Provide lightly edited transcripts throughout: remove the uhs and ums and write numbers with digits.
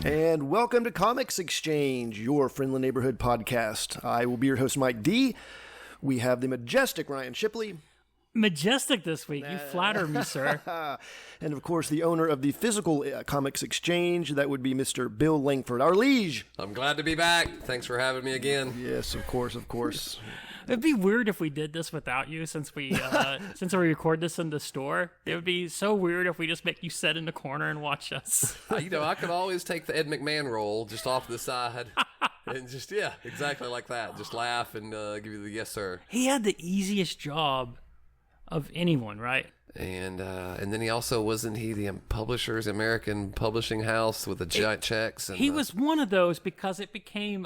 And welcome to Comics Exchange, your friendly neighborhood podcast. I will be your host, Mike D. We have the majestic Ryan Shipley. Majestic this week. You flatter me, sir. And, of course, the owner of the physical Comics Exchange. That would be Mr. Bill Langford, our liege. I'm glad to be back. Thanks for having me again. Yes, of course, of course. It'd be weird if we did this without you, since we record this in the store. It would be so weird if we just make you sit in the corner and watch us. I could always take the Ed McMahon role just off to the side and just, exactly like that. Just laugh and give you the yes, sir. He had the easiest job of anyone, right? And then he also, wasn't he the publisher's American publishing house with the giant checks? And he was one of those because it became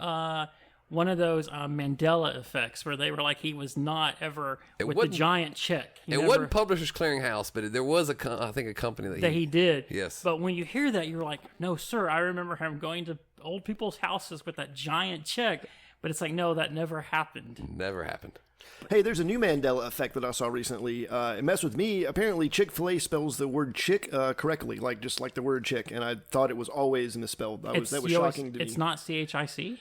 one of those Mandela effects where they were like, he was not ever with the giant check. It wasn't Publishers Clearinghouse, but there was a company that he did. Yes. But when you hear that, you're like, no, sir, I remember him going to old people's houses with that giant check. But it's like, no, that never happened. Never happened. Hey, there's a new Mandela effect that I saw recently. It messed with me. Apparently, Chick-fil-A spells the word chick correctly, just like the word chick, and I thought it was always misspelled. That was shocking to me. It's not CHIC?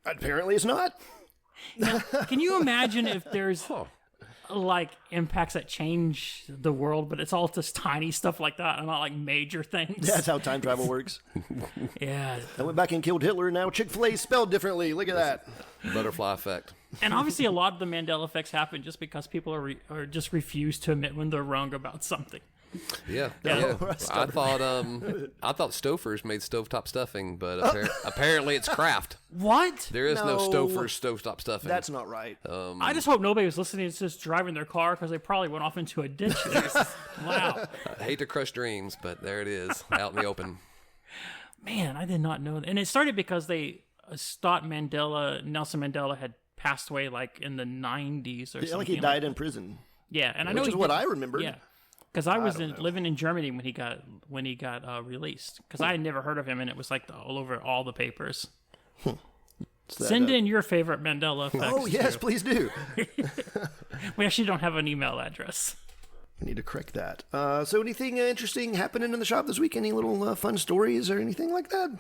Apparently, it's not. Now, can you imagine if there's impacts that change the world, but it's all just tiny stuff like that and not like major things? That's how time travel works. Yeah. I went back and killed Hitler. Now Chick-fil-A is spelled differently. Look at that. Butterfly effect. And obviously a lot of the Mandela effects happen just because people are just refuse to admit when they're wrong about something. Yeah. I thought Stouffer's made stovetop stuffing, but apparently it's Kraft. What? There is no Stouffer's stovetop stuffing. That's not right. I just hope nobody was listening to this driving their car because they probably went off into a ditch. Wow. I hate to crush dreams, but there it is, out in the open. Man, I did not know that. And it started because they thought Nelson Mandela had passed away like in the 90s or something. Like he died in prison. Yeah, and I know which is what I remembered. Yeah. Because I was living in Germany when he got released. Because I had never heard of him, and it was like all over all the papers. Send in your favorite Mandela effects. Oh yes, please do. We actually don't have an email address. I need to correct that. So, anything interesting happening in the shop this week? Any little fun stories or anything like that?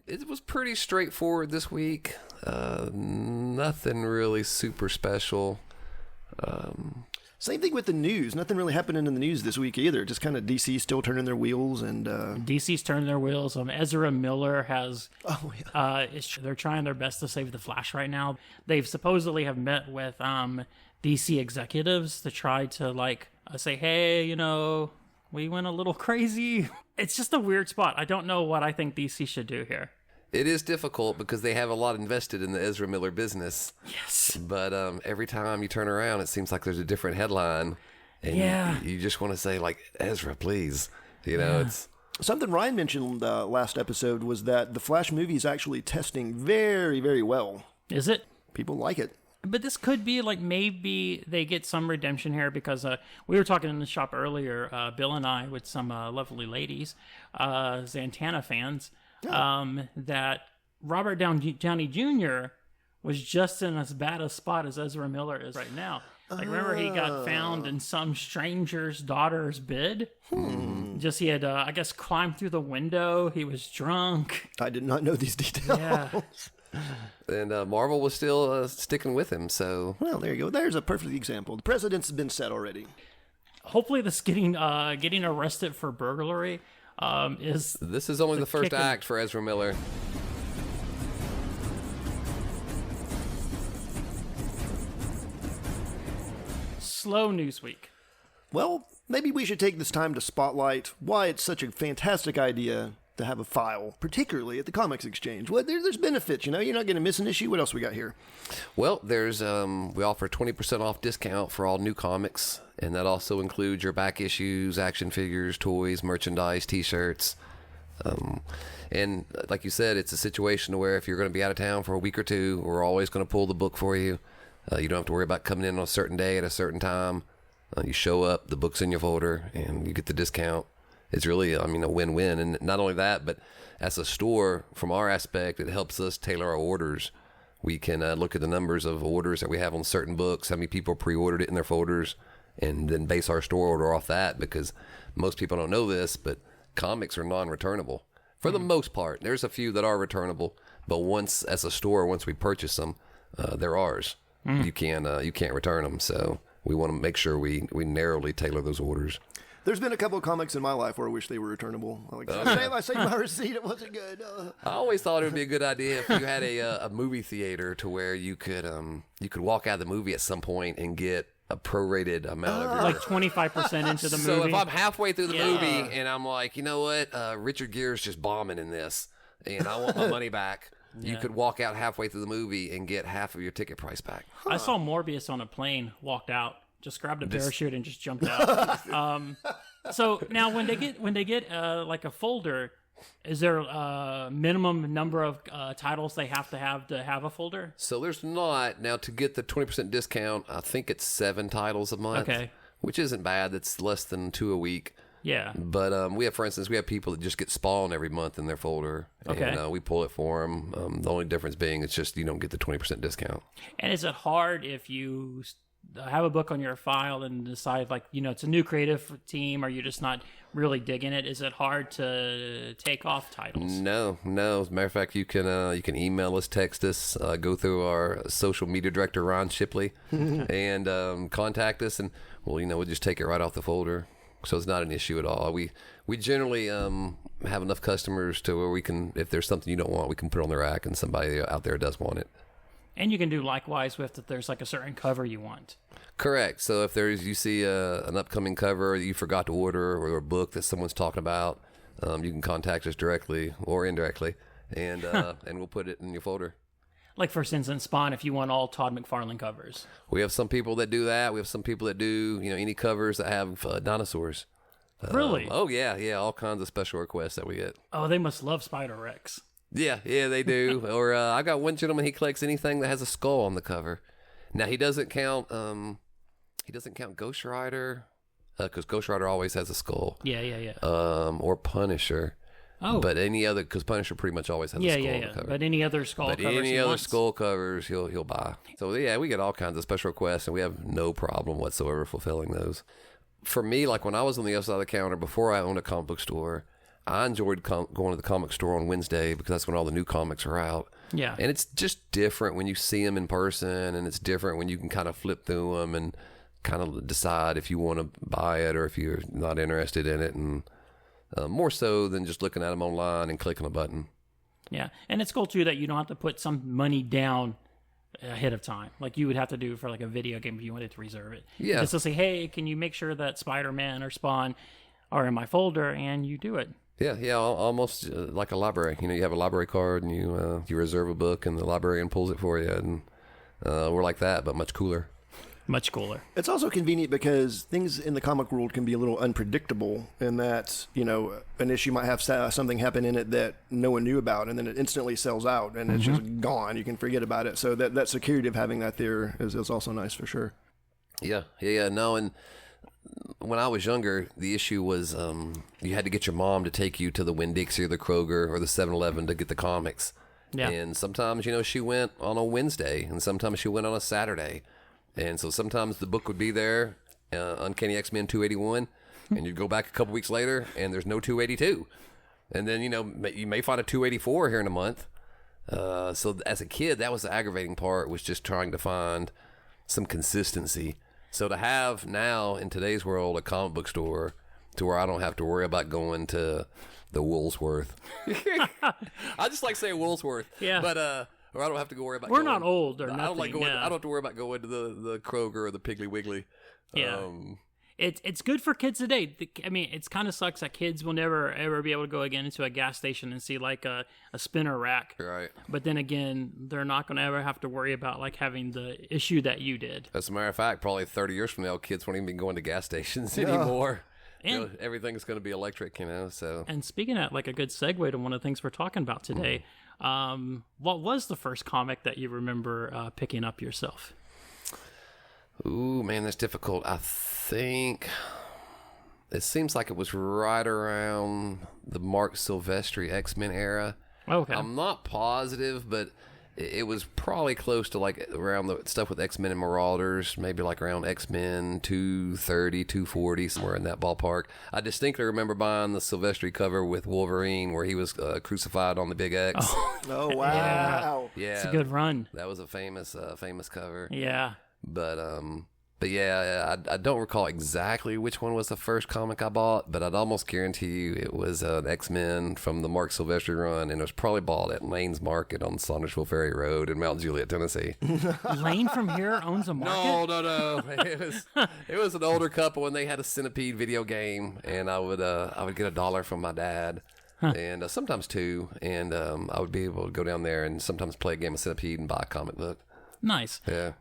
It was pretty straightforward this week. Nothing really super special. Same thing with the news. Nothing really happening in the news this week either. Just kind of DC still turning their wheels and DC's turning their wheels. Ezra Miller has. Oh yeah. They're trying their best to save the Flash right now. They've supposedly have met with DC executives to try to say, hey, we went a little crazy. It's just a weird spot. I don't know what I think DC should do here. It is difficult because they have a lot invested in the Ezra Miller business. Yes. But every time you turn around, it seems like there's a different headline. And you just want to say, Ezra, please. It's... Something Ryan mentioned last episode was that the Flash movie is actually testing very, very well. Is it? People like it. But this could be maybe they get some redemption here because we were talking in the shop earlier, Bill and I, with some lovely ladies, Zatanna fans, that Robert Downey Jr. was just in as bad a spot as Ezra Miller is right now. Remember he got found in some stranger's daughter's bed? Just he had, I guess, climbed through the window. He was drunk. I did not know these details. Yeah. And Marvel was still sticking with him, so... Well, there you go. There's a perfect example. The precedent's been set already. Hopefully this getting arrested for burglary is... This is only the first act for Ezra Miller. Slow news week. Well, maybe we should take this time to spotlight why it's such a fantastic idea to have a file, particularly at the Comics Exchange. Well, there's benefits, you're not going to miss an issue. What else we got here? Well, there's we offer 20% off discount for all new comics, and that also includes your back issues, action figures, toys, merchandise, T-shirts. And like you said, it's a situation where if you're going to be out of town for a week or two, we're always going to pull the book for you. You don't have to worry about coming in on a certain day at a certain time. You show up, the book's in your folder, and you get the discount. It's really, a win-win. And not only that, but as a store, from our aspect, it helps us tailor our orders. We can look at the numbers of orders that we have on certain books, how many people pre-ordered it in their folders, and then base our store order off that, because most people don't know this, but comics are non-returnable. for the most part. There's a few that are returnable, but once as a store, once we purchase them, they're ours. You can't return them. So we want to make sure we narrowly tailor those orders. There's been a couple of comics in my life where I wish they were returnable. Like, I saved my receipt. It wasn't good. I always thought it would be a good idea if you had a movie theater to where you could walk out of the movie at some point and get a prorated amount of your... Like 25% into the movie. So if I'm halfway through the movie and I'm like, you know what, Richard Gere's just bombing in this, and I want my money back, you could walk out halfway through the movie and get half of your ticket price back. I saw Morbius on a plane, walked out, just grabbed a parachute and just jumped out. So now when they get like a folder, is there a minimum number of titles they have to have a folder? So there's not. Now, to get the 20% discount, I think it's 7 titles a month. Okay. Which isn't bad. That's less than 2 a week. Yeah. But we have, for instance, we have people that just get Spawn every month in their folder. Okay. And we pull it for them. The only difference being it's just you don't get the 20% discount. And is it hard if you have a book on your file and decide, like, it's a new creative team, or you're just not really digging it? Is it hard to take off titles? No. As a matter of fact, you can email us, text us, go through our social media director, Ron Shipley, and contact us, and we'll just take it right off the folder. So it's not an issue at all. We generally have enough customers to where we can, if there's something you don't want, we can put it on the rack, and somebody out there does want it. And you can do likewise with if there's like a certain cover you want. Correct. So if you see an upcoming cover that you forgot to order, or a book that someone's talking about, you can contact us directly or indirectly, and and we'll put it in your folder. Like, for instance, Spawn, if you want all Todd McFarlane covers. We have some people that do that. We have some people that do any covers that have dinosaurs. Really? Oh yeah, all kinds of special requests that we get. Oh, they must love Spider-Rex. Yeah, they do. Or I got one gentleman, he collects anything that has a skull on the cover. Now he doesn't count Ghost Rider, because Ghost Rider always has a skull. Yeah. Or Punisher. Oh, but any other, because Punisher pretty much always has a skull on the cover. But any other skull covers any other skull covers he'll buy. So yeah, we get all kinds of special requests, and we have no problem whatsoever fulfilling those. For me, like when I was on the other side of the counter before I owned a comic book store, I enjoyed going to the comic store on Wednesday because that's when all the new comics are out. Yeah. And it's just different when you see them in person, and it's different when you can kind of flip through them and kind of decide if you want to buy it or if you're not interested in it, and more so than just looking at them online and clicking a button. Yeah. And it's cool, too, that you don't have to put some money down ahead of time, like you would have to do for like a video game if you wanted to reserve it. Yeah. Just to say, hey, can you make sure that Spider-Man or Spawn are in my folder, and you do it. Yeah, almost like a library. You have a library card, and you reserve a book, and the librarian pulls it for you, and we're like that, but much cooler. Much cooler. It's also convenient because things in the comic world can be a little unpredictable, in that, an issue might have something happen in it that no one knew about, and then it instantly sells out, and it's just gone. You can forget about it. So that security of having that there is also nice for sure. Yeah. No, and when I was younger, the issue was you had to get your mom to take you to the Winn-Dixie or the Kroger or the 7-Eleven to get the comics. Yeah. And sometimes, she went on a Wednesday, and sometimes she went on a Saturday. And so sometimes the book would be there, Uncanny X-Men 281, and you'd go back a couple weeks later, and there's no 282. And then, you may find a 284 here in a month. So as a kid, that was the aggravating part, was just trying to find some consistency. So to have now, in today's world, a comic book store to where I don't have to worry about going to the Woolsworth. I just like saying Woolsworth. Yeah. But, or I don't have to go worry about We're not old or I don't nothing. like going. I don't have to worry about going to the Kroger or the Piggly Wiggly. Yeah. It's good for kids today. I mean, it's kind of sucks that kids will never ever be able to go again into a gas station and see like a spinner rack. Right. But then again, they're not going to ever have to worry about like having the issue that you did. As a matter of fact, probably 30 years from now, kids won't even be going to gas stations anymore. And everything's going to be electric, So. And speaking of like a good segue to one of the things we're talking about today, what was the first comic that you remember picking up yourself? Ooh, man, that's difficult. I think it seems like it was right around the Mark Silvestri X-Men era. Okay. I'm not positive, but It was probably close to like around the stuff with X-Men and Marauders, maybe like around X-Men 230, 240, somewhere in that ballpark. I distinctly remember buying the Silvestri cover with Wolverine where he was crucified on the Big X. Oh, wow. Yeah, It's a good run. that was a famous cover. Yeah. But yeah, I don't recall exactly which one was the first comic I bought, but I'd almost guarantee you it was an X-Men from the Mark Silvestri run, and it was probably bought at Lane's Market on Saundersville Ferry Road in Mount Juliet, Tennessee. Lane from here owns a market? No. It was an older couple, and they had a Centipede video game, and I would get $1 from my dad. And sometimes $2, and I would be able to go down there and sometimes play a game of Centipede and buy a comic book. Nice. Yeah.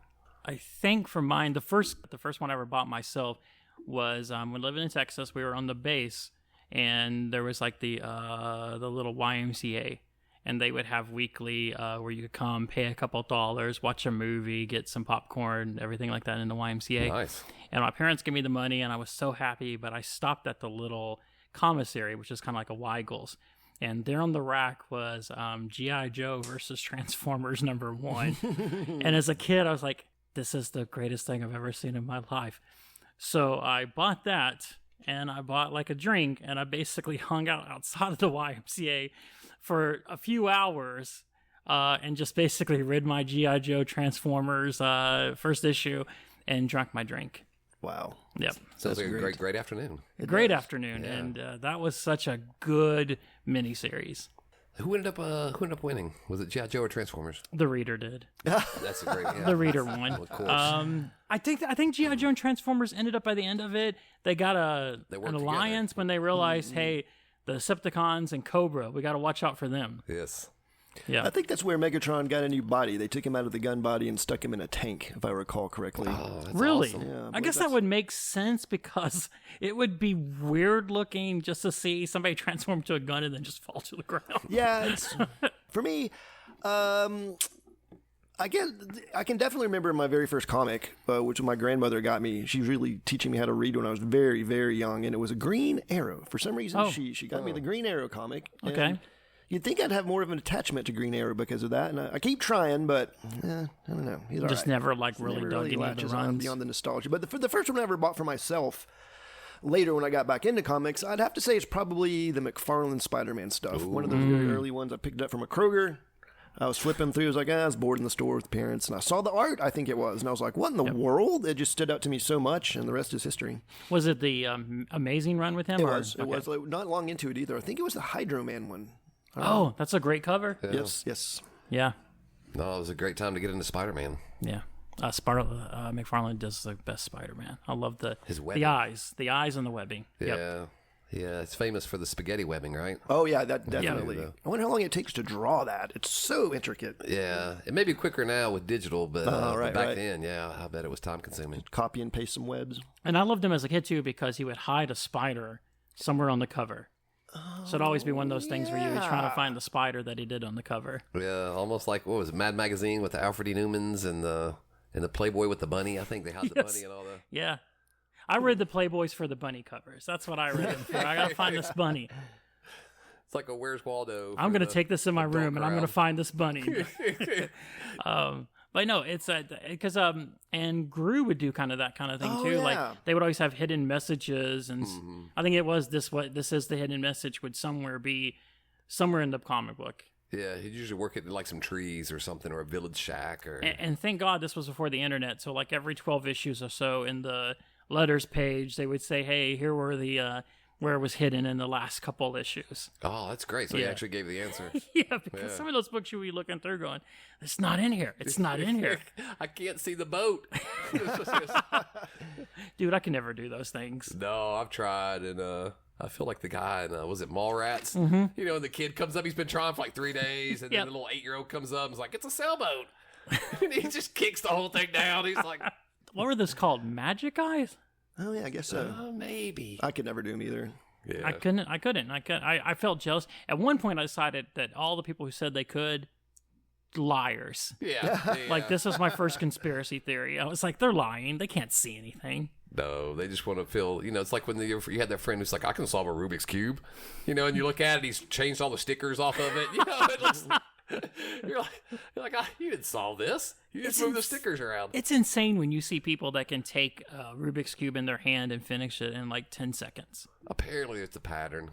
I think for mine, the first one I ever bought myself was when living in Texas. We were on the base, and there was like the little YMCA, and they would have weekly where you could come, pay a couple $, watch a movie, get some popcorn, everything like that in the YMCA. Nice. And my parents gave me the money, and I was so happy. But I stopped at the little commissary, which is kind of like a Weigel's. And there on the rack was G.I. Joe versus Transformers #1. And as a kid, I was like, this is the greatest thing I've ever seen in my life. So I bought that, and I bought like a drink, and I basically hung out outside of the YMCA for a few hours and just basically read my G.I. Joe Transformers first issue and drank my drink. Wow. Yep. Sounds like a great afternoon. Great afternoon. Yeah. And that was such a good miniseries. Who ended up winning? Was it G.I. Joe or Transformers? The reader did. That's a great. Yeah. The reader won. Of course. I think G.I. Joe and Transformers ended up by the end of it. They got an alliance together when they realized, hey, the Decepticons and Cobra, we got to watch out for them. Yes. Yeah. I think that's where Megatron got a new body. They took him out of the gun body and stuck him in a tank, if I recall correctly. Oh, that's Really? awesome. Yeah, I guess that would make sense because it would be weird looking just to see somebody transform to a gun and then just fall to the ground. Yeah, it's, for me, I can definitely remember my very first comic, which my grandmother got me. She was really teaching me how to read when I was very, very young, and it was a Green Arrow. For some reason, she got me the Green Arrow comic. Okay. You'd think I'd have more of an attachment to Green Arrow because of that, and I keep trying, but I don't know. He's all Just right. never really Never dug into the latches on runs. beyond the nostalgia. But the first one I ever bought for myself, later when I got back into comics, I'd have to say it's probably the McFarlane Spider-Man stuff. One of those very early ones I picked up from a Kroger. I was flipping through. I was like, I was bored in the store with parents, and I saw the art, I think it was, and I was like, what in the world? It just stood out to me so much, and the rest is history. Was it the Amazing run with him? It was. It was like, not long into it either. I think it was the Hydro Man one. Oh, that's a great cover. Yes. Yeah. No, it was a great time to get into Spider-Man. Yeah. McFarlane does the best Spider-Man. I love His webbing. the eyes and the webbing. Yeah. Yep. Yeah, it's famous for the spaghetti webbing, right? Oh, yeah, that definitely. Yeah. I wonder how long it takes to draw that. It's so intricate. Yeah, it may be quicker now with digital, but, right, back right. then, yeah, I bet it was time consuming. Copy and paste some webs. And I loved him as a kid too because he would hide a spider somewhere on the cover. So it'd always be one of those things where you were trying to find the spider that he did on the cover. Yeah, almost like what was it, Mad Magazine with the Alfred E. Newmans and the Playboy with the bunny. I think they had the bunny and all the. Yeah. I read the Playboys for the bunny covers. That's what I read them for. I gotta find this bunny. It's like a Where's Waldo. I'm gonna take this in my adult room and I'm crowd. gonna find this bunny. But no, it's because and Gru would do kind of that kind of thing too. yeah. Like they would always have hidden messages, and I think it was this is the hidden message would be somewhere in the comic book. Yeah, he'd usually work at like some trees or something, or a village shack, or. And thank God this was before the internet. So like every 12 issues or so in the letters page, they would say, "Hey, here were the where it was hidden in the last couple issues." Oh, that's great. So he actually gave the answer. Yeah, because some of those books you would be looking through going, "It's not in here. It's not in here." I can't see the boat. Dude, I can never do those things. No, I've tried, and I feel like the guy in, was it Mallrats? Mm-hmm. You know, and the kid comes up, he's been trying for like 3 days, and then the little 8-year-old comes up and is like, it's a sailboat. And he just kicks the whole thing down. He's like, What were those called? Magic eyes? Oh, yeah, I guess so. Maybe. I could never do them either. Yeah. I couldn't. I felt jealous. At one point, I decided that all the people who said they could, liars. Yeah. Like, this was my first conspiracy theory. I was like, they're lying. They can't see anything. No, they just want to feel, it's like when you had that friend who's like, I can solve a Rubik's Cube, and you look at it, he's changed all the stickers off of it. It looks You're like, you didn't solve this. You just move the stickers around. It's insane when you see people that can take a Rubik's Cube in their hand and finish it in like 10 seconds. Apparently, it's a pattern.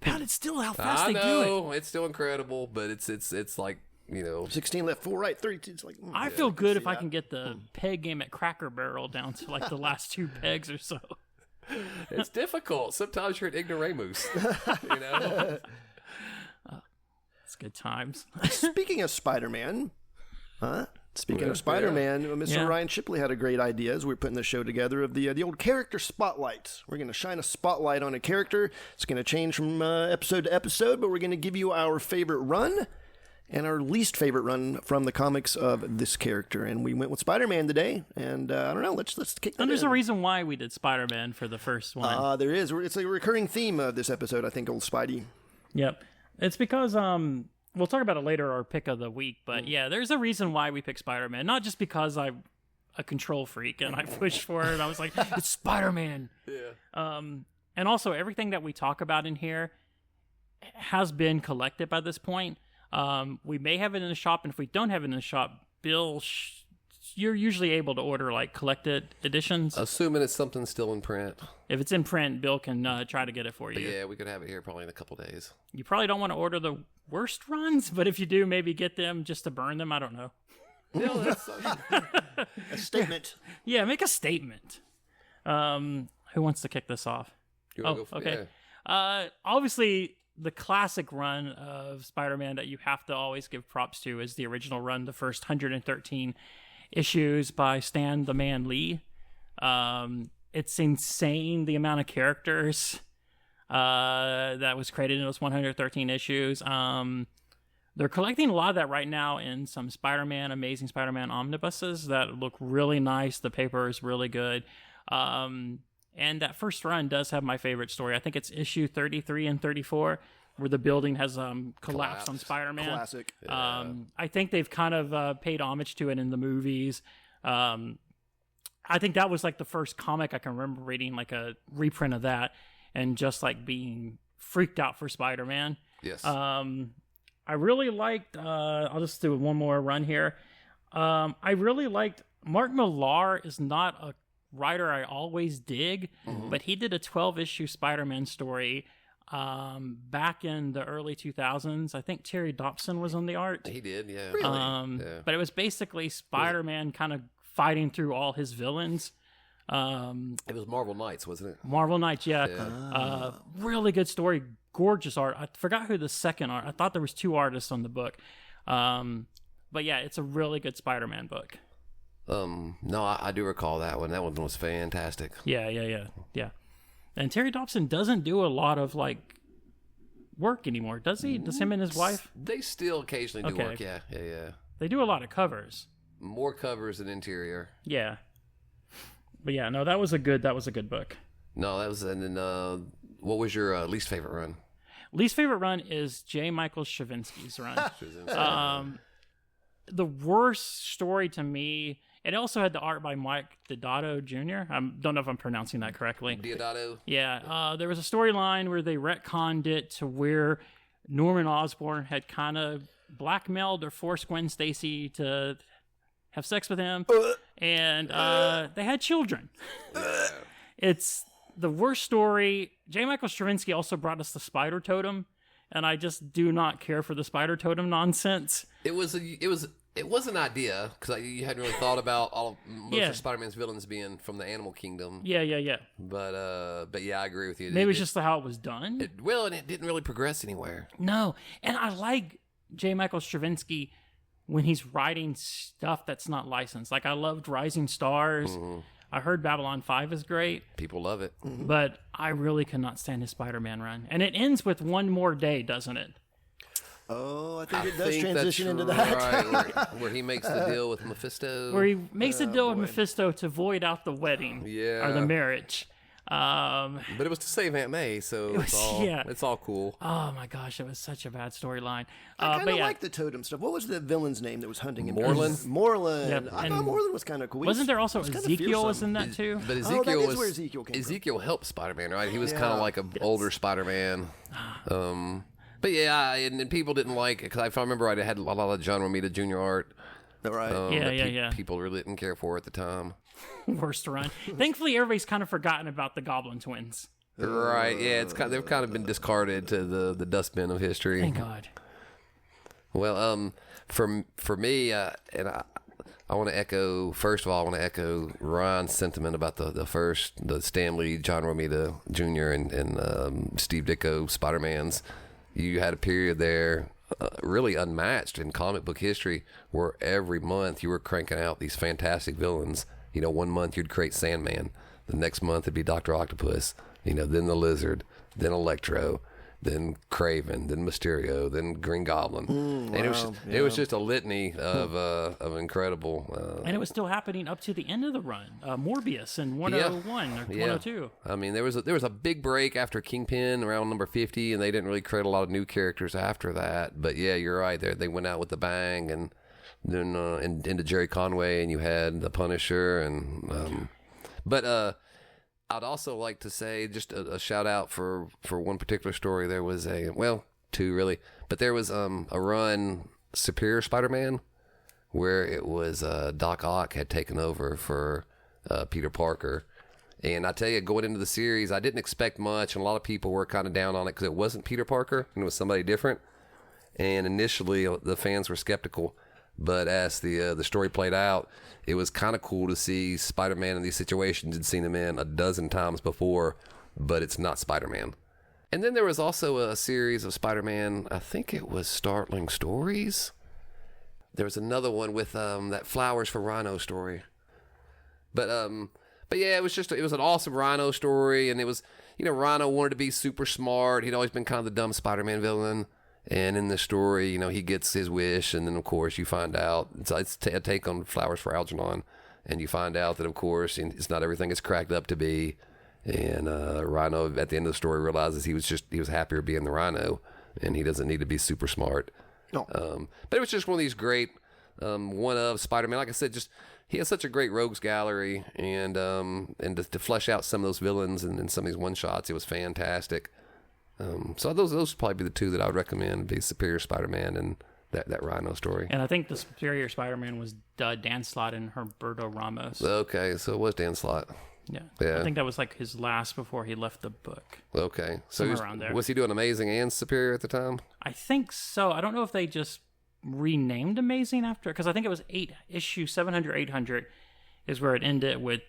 God, it's still how fast I they do it. know it's still incredible, but it's like 16 left, 4 right, 3. It's like I feel good if I can get the peg game at Cracker Barrel down to like the last 2 pegs or so. It's difficult. Sometimes you're an ignoramus. It's good times. Speaking of Spider-Man, Speaking of Spider-Man, Mr. Ryan Shipley had a great idea as we were putting the show together of the old character spotlight. We're going to shine a spotlight on a character. It's going to change from episode to episode, but we're going to give you our favorite run and our least favorite run from the comics of this character. And we went with Spider-Man today, and I don't know, let's kick that And there's in. a reason why we did Spider-Man for the first one. There is. It's a recurring theme of this episode, I think, old Spidey. Yep. It's because we'll talk about it later, our pick of the week, but yeah, there's a reason why we picked Spider-Man. Not just because I'm a control freak and I pushed for it. I was like, it's Spider-Man. Yeah. And also, everything that we talk about in here has been collected by this point. We may have it in the shop, and if we don't have it in the shop, Bill, you're usually able to order like collected editions. Assuming it's something still in print. If it's in print, Bill can try to get it for you. But yeah, we could have it here probably in a couple days. You probably don't want to order the worst runs, but if you do, maybe get them just to burn them. I don't know. No, that's A statement. Yeah, make a statement. Who wants to kick this off? Okay. Yeah. Obviously, the classic run of Spider-Man that you have to always give props to is the original run, the first 113 issues by Stan the Man Lee. It's insane the amount of characters that was created in those 113 issues. They're collecting a lot of that right now in some Amazing Spider-Man omnibuses that look really nice. The paper is really good. And that first run does have my favorite story. I think it's issue 33 and 34, where the building has collapsed on Spider-Man. Classic. I think they've kind of paid homage to it in the movies. I think that was like the first comic I can remember reading, like a reprint of that, and just like being freaked out for Spider-Man. Yes. I really liked, I'll just do one more run here. I really liked, Mark Millar is not a writer I always dig, but he did a 12-issue Spider-Man story back in the early 2000s. I think Terry Dobson was on the art. He did, yeah. Really? Yeah. But it was basically Spider-Man kind of fighting through all his villains. It was Marvel Knights, wasn't it? Marvel Knights, yeah. Really good story, gorgeous art. I forgot who the second art. I thought there was 2 artists on the book. But yeah, it's a really good Spider-Man book. No, I do recall that one. That one was fantastic. Yeah. And Terry Dobson doesn't do a lot of like work anymore, does he? Does him and his wife? They still occasionally do work. Yeah. They do a lot of covers. More covers than interior. Yeah. But yeah, no, that was a good book. No, that was, and then what was your least favorite run? Least favorite run is J. Michael Straczynski's run. The worst story to me. It also had the art by Mike Deodato Jr. I don't know if I'm pronouncing that correctly. Deodato? Yeah. There was a storyline where they retconned it to where Norman Osborn had kind of blackmailed or forced Gwen Stacy to have sex with him. And they had children. It's the worst story. J. Michael Straczynski also brought us the Spider Totem. And I just do not care for the Spider Totem nonsense. It was an idea because you hadn't really thought about most of Spider-Man's villains being from the animal kingdom. Yeah. But yeah, I agree with you. Maybe it's just how it was done. And it didn't really progress anywhere. No, and I like J. Michael Straczynski when he's writing stuff that's not licensed. Like I loved Rising Stars. Mm-hmm. I heard Babylon 5 is great. People love it. Mm-hmm. But I really could not stand his Spider-Man run. And it ends with one more day, doesn't it? Oh, I think it does transition into that. Right, where he makes the deal with Mephisto. Where he makes a deal with Mephisto to void out the wedding. Yeah. Or the marriage. But it was to save Aunt May, so it's all cool. Oh my gosh, it was such a bad storyline. I kind of like the totem stuff. What was the villain's name that was hunting him? Moreland. Yep. I thought Moreland was kind of cool. Wasn't there also Ezekiel was in that too? But Ezekiel that is where Ezekiel came from. Ezekiel helped Spider-Man, right? He was kind of like an older Spider-Man. But yeah, and people didn't like it, because if I remember right, it had a lot of John Romita Jr. art. Right. Yeah. People really didn't care for at the time. Worst run. Thankfully, everybody's kind of forgotten about the Goblin Twins. Right. Yeah, they've kind of been discarded to the dustbin of history. Thank God. Well, for me, and I want to echo. First of all, I want to echo Ryan's sentiment about the Stan Lee, John Romita Jr. and Steve Ditko Spider-Mans. You had a period there, really unmatched in comic book history, where every month you were cranking out these fantastic villains. You know, one month you'd create Sandman, the next month it'd be Dr. Octopus. You know, then the Lizard, then Electro, then Kraven, then Mysterio, then Green Goblin, and it was just a litany of incredible. And it was still happening up to the end of the run. Morbius in 101 or 102. I mean, there was a big break after Kingpin around number 50, and they didn't really create a lot of new characters after that. But yeah, you're right. They went out with a bang, and then into Jerry Conway, and you had the Punisher, and I'd also like to say just a shout out for one particular story. There was two really, but there was a run, Superior Spider-Man, where it was Doc Ock had taken over for Peter Parker. And I tell you, going into the series, I didn't expect much, and a lot of people were kind of down on it because it wasn't Peter Parker and it was somebody different. And initially, the fans were skeptical. But as the story played out, it was kind of cool to see Spider-Man in these situations. You'd seen him in a dozen times before, but it's not Spider-Man. And then there was also a series of Spider-Man, I think it was Startling Stories. There was another one with that Flowers for Rhino story. But yeah, it was an awesome Rhino story, and it was, Rhino wanted to be super smart. He'd always been kind of the dumb Spider-Man villain. And in the story, he gets his wish, and then, of course, you find out, it's a take on Flowers for Algernon, and you find out that, of course, it's not everything it's cracked up to be, and Rhino, at the end of the story, realizes he was happier being the Rhino, and he doesn't need to be super smart. No. But it was just one of these great, one of Spider-Man, like I said, just, he has such a great rogues gallery, and to flesh out some of those villains and some of these one-shots, it was fantastic. So those would probably be the two that I would recommend: be Superior Spider-Man and that Rhino story. And I think the Superior Spider-Man was Dan Slott and Humberto Ramos. Okay, so it was Dan Slott. Yeah. I think that was like his last before he left the book. Okay, so somewhere around there. Was he doing Amazing and Superior at the time? I think so. I don't know if they just renamed Amazing after, because I think it was 700, 800 is where it ended with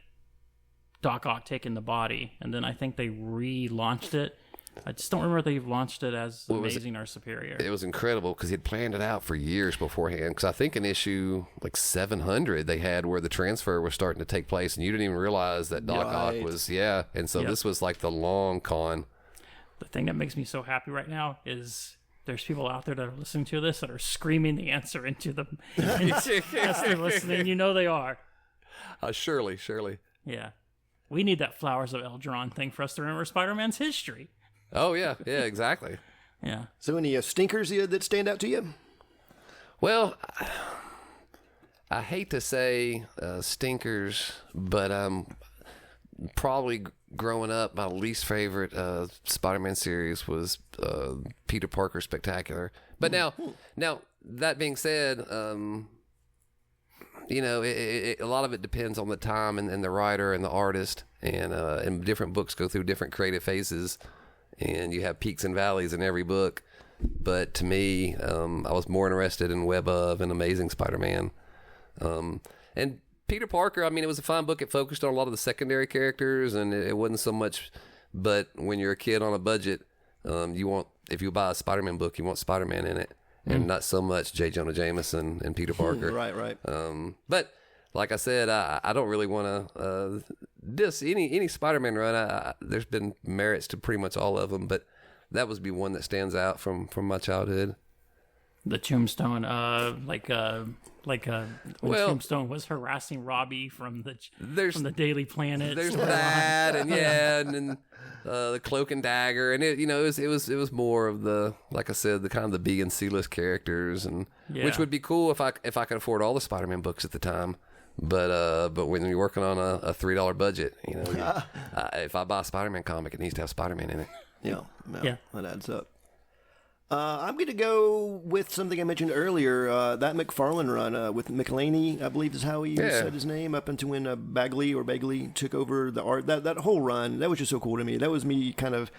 Doc Ock taking the body, and then I think they relaunched it. I just don't remember if they launched it as Amazing or Superior. It was incredible because he'd planned it out for years beforehand. Because I think in issue like 700 they had where the transfer was starting to take place, and you didn't even realize that Doc Ock was And so this was like the long con. The thing that makes me so happy right now is there's people out there that are listening to this that are screaming the answer into the as they're listening. You know they are. Surely. Yeah, we need that Flowers of Algernon thing for us to remember Spider-Man's history. Oh, yeah, exactly. Yeah. So any stinkers that stand out to you? Well, I hate to say stinkers, but probably growing up, my least favorite Spider-Man series was Peter Parker Spectacular. But now that being said, a lot of it depends on the time and the writer and the artist, and different books go through different creative phases. And you have peaks and valleys in every book. But to me, I was more interested in Web of and Amazing Spider-Man. And Peter Parker, I mean, it was a fun book. It focused on a lot of the secondary characters, and it wasn't so much. But when you're a kid on a budget, if you buy a Spider-Man book, you want Spider-Man in it, and not so much J. Jonah Jameson and Peter Parker. Right. But like I said, I don't really want to diss any Spider-Man run. There's been merits to pretty much all of them, but that would be one that stands out from my childhood. The Tombstone, Tombstone was harassing Robbie from the Daily Planet. There's that, and and the Cloak and Dagger, and it was more of the, like I said, the kind of the B and C list characters, and which would be cool if I could afford all the Spider-Man books at the time. But when you're working on a $3 budget, if I buy a Spider-Man comic, it needs to have Spider-Man in it. Yeah, that adds up. I'm going to go with something I mentioned earlier. That McFarlane run with McElhaney, I believe is how he said his name, up until when Bagley took over the art. That whole run, that was just so cool to me. That was me kind of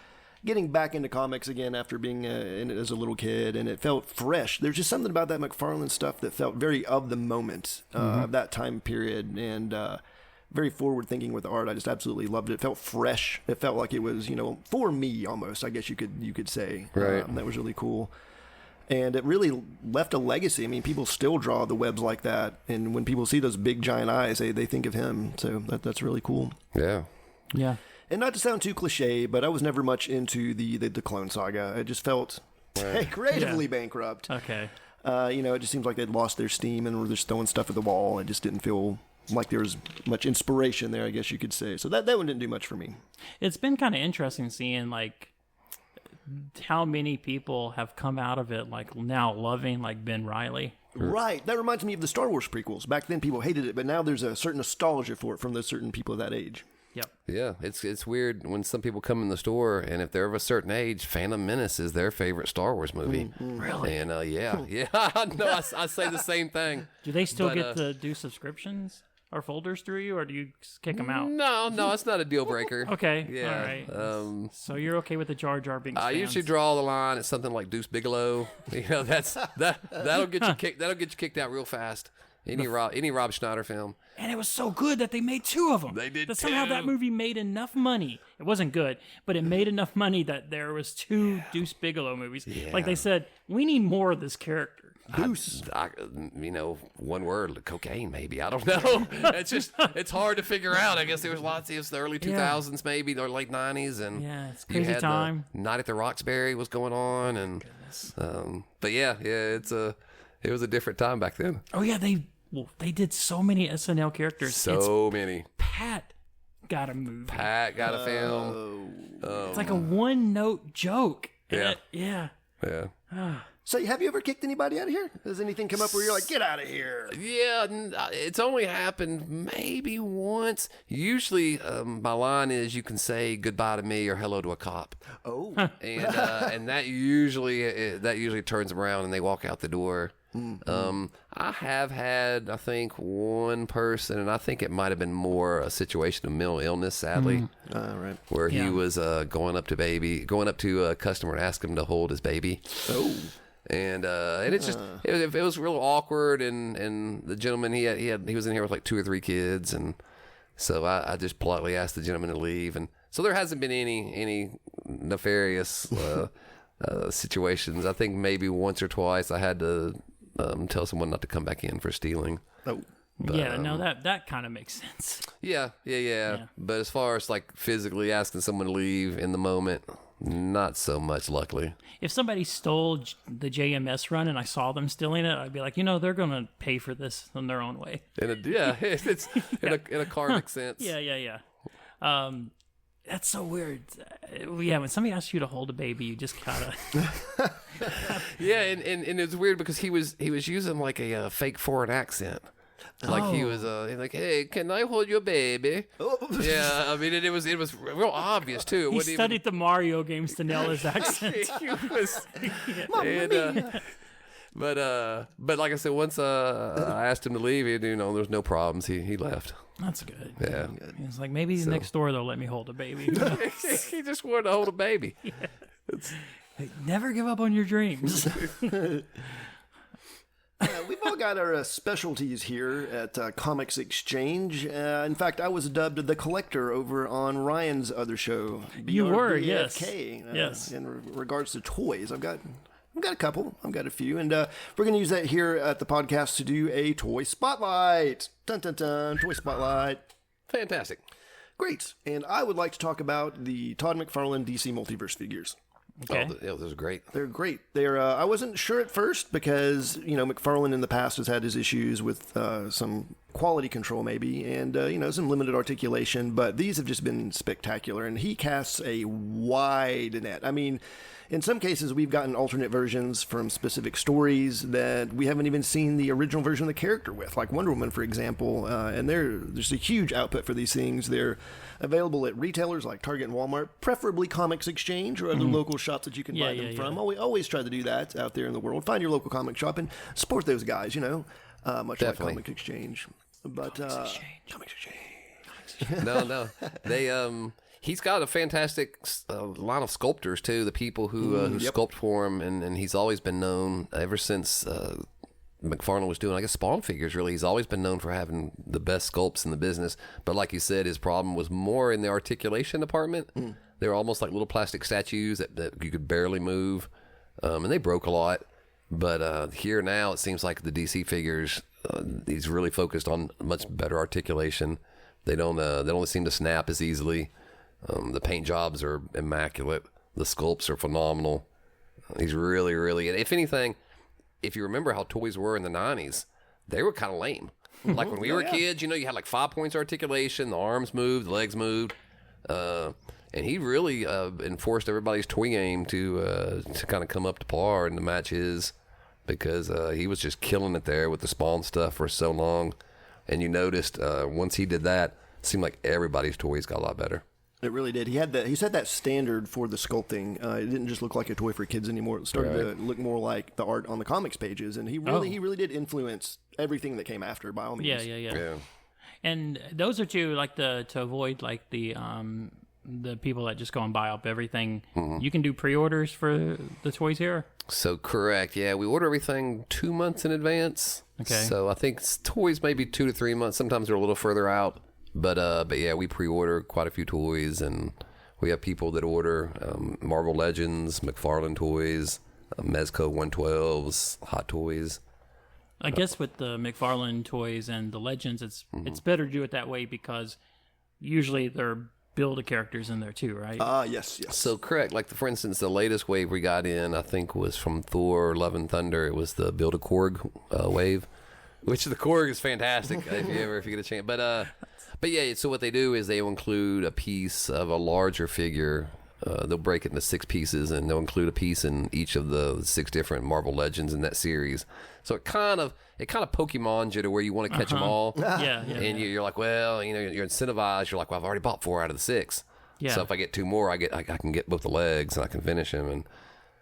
getting back into comics again after being in it as a little kid, and it felt fresh. There's just something about that McFarlane stuff that felt very of the moment of that time period, and very forward thinking with the art. I just absolutely loved it. It felt fresh. It felt like it was, for me almost, I guess you could say. Right. That was really cool. And it really left a legacy. I mean, people still draw the webs like that, and when people see those big giant eyes, they think of him. So that's really cool. Yeah. Yeah. And not to sound too cliche, but I was never much into the Clone Saga. It just felt creatively bankrupt. Okay. It just seems like they'd lost their steam and were just throwing stuff at the wall. It just didn't feel like there was much inspiration there, I guess you could say. So that one didn't do much for me. It's been kind of interesting seeing how many people have come out of it now loving Ben Reilly. Right. That reminds me of the Star Wars prequels. Back then people hated it, but now there's a certain nostalgia for it from those certain people of that age. Yep. Yeah, it's weird when some people come in the store, and if they're of a certain age, Phantom Menace is their favorite Star Wars movie. Really? And yeah. No, I say the same thing. Do they still get to do subscriptions or folders through you, or do you kick them out? No, it's not a deal breaker. Okay. Yeah. All right. So you're okay with the Jar Jar Binks I fans. usually draw the line at something like Deuce Bigelow. That'll get you kicked out real fast. Any Rob Schneider film. And it was so good that they made 2 of them. They did that somehow too. that movie made enough money. It wasn't good, but it made enough money that there was 2 Deuce Bigelow movies. Yeah. Like they said, we need more of this character. Deuce. One word, cocaine, maybe. I don't know. It's hard to figure out. I guess there was lots. It was the early 2000s, maybe, or late 90s, and Yeah, it's you crazy had time. The Night at the Roxbury was going on, and but yeah, it was a different time back then. Oh yeah, they did so many SNL characters. So many. Pat got a movie. Pat got a film. It's like a one-note joke. Yeah. Yeah. Yeah. So have you ever kicked anybody out of here? Has anything come up where you're like, get out of here? Yeah, it's only happened maybe once. Usually, my line is, "You can say goodbye to me or hello to a cop." Oh. And that usually turns them around and they walk out the door. I have had, I think, one person, and I think it might have been more a situation of mental illness, sadly, Right. where he was going up to a customer and ask him to hold his baby. Oh. And it's just it was real awkward, and the gentleman he was in here with like 2 or 3 kids, and so I just politely asked the gentleman to leave, and so there hasn't been any nefarious situations. I think maybe once or twice I had to tell someone not to come back in for stealing. Oh. But, yeah, no, that kind of makes sense. Yeah. But as far as like physically asking someone to leave in the moment, not so much, luckily. If somebody stole the JMS run and I saw them stealing it, I'd be like, they're going to pay for this in their own way. It's in a karmic sense. Yeah. That's so weird. Yeah, when somebody asks you to hold a baby, you just gotta. Yeah, and it's weird because he was using like a fake foreign accent. Like he was like, "Hey, can I hold your baby?" Oh. Yeah, I mean, it was real obvious too. He studied the Mario games to nail his accent. He was, but like I said, once I asked him to leave, there was no problems. He left. That's good. Yeah, It's like maybe next door they'll let me hold a baby. he just wanted to hold a baby. Hey, never give up on your dreams. We've all got our specialties here at Comics Exchange. In fact, I was dubbed the collector over on Ryan's other show. You were, BRBFK, yes. Yes. In regards to toys, I've got a couple. I've got a few, and we're going to use that here at the podcast to do a toy spotlight. Dun dun dun! Toy spotlight. Fantastic. Great. And I would like to talk about the Todd McFarlane DC Multiverse figures. Okay. Oh, those are great. They're great. They're. I wasn't sure at first because McFarlane in the past has had his issues with some quality control maybe, and some limited articulation, but these have just been spectacular, and he casts a wide net. I mean, in some cases we've gotten alternate versions from specific stories that we haven't even seen the original version of the character with, like Wonder Woman, for example, and there's a huge output for these things. They're available at retailers like Target and Walmart, preferably Comics Exchange or other local shops that you can buy them from. Always try to do that out there in the world. Find your local comic shop and support those guys, much Definitely. like Comics Exchange. But Comics Exchange. No, they he's got a fantastic line of sculptors too. The people who sculpt for him, and he's always been known ever since McFarlane was doing, I guess, Spawn figures. Really, he's always been known for having the best sculpts in the business. But like you said, his problem was more in the articulation department. They were almost like little plastic statues that you could barely move, and they broke a lot. But here now, it seems like the DC figures, he's really focused on much better articulation. They don't seem to snap as easily. The paint jobs are immaculate. The sculpts are phenomenal. He's really, really, and if anything, if you remember how toys were in the 90s, they were kind of lame. Like when we were kids, you had like 5 points articulation, the arms moved, the legs moved, and he really enforced everybody's toy game to kind of come up to par and to match his, because he was just killing it there with the Spawn stuff for so long. And you noticed once he did that, it seemed like everybody's toys got a lot better. It really did. He set that standard for the sculpting. It didn't just look like a toy for kids anymore. It started to look more like the art on the comics pages, and he really did influence everything that came after, by all means. Yeah. And those are two, like to avoid like the people that just go and buy up everything. You can do pre-orders for the toys here. So correct. Yeah, we order everything 2 months in advance. Okay. So I think toys maybe 2 to 3 months. Sometimes they're a little further out. But yeah, we pre-order quite a few toys, and we have people that order Marvel Legends, McFarlane toys, Mezco 112s, Hot Toys. I guess with the McFarlane toys and the Legends, it's better to do it that way because usually there are Build-A-Characters in there too, right? Yes. So correct. Like for instance, the latest wave we got in, I think, was from Thor: Love and Thunder. It was the Build-A-Korg wave, which the Korg is fantastic if you get a chance. But yeah, so what they do is they'll include a piece of a larger figure. They'll break it into 6 pieces, and they'll include a piece in each of the 6 different Marvel Legends in that series. So it kind of Pokemons you to where you want to catch them all. Yeah. And you're like, well, you're incentivized. You're like, well, I've already bought 4 out of the 6. Yeah. So if I get 2 more, I can get both the legs and I can finish them. And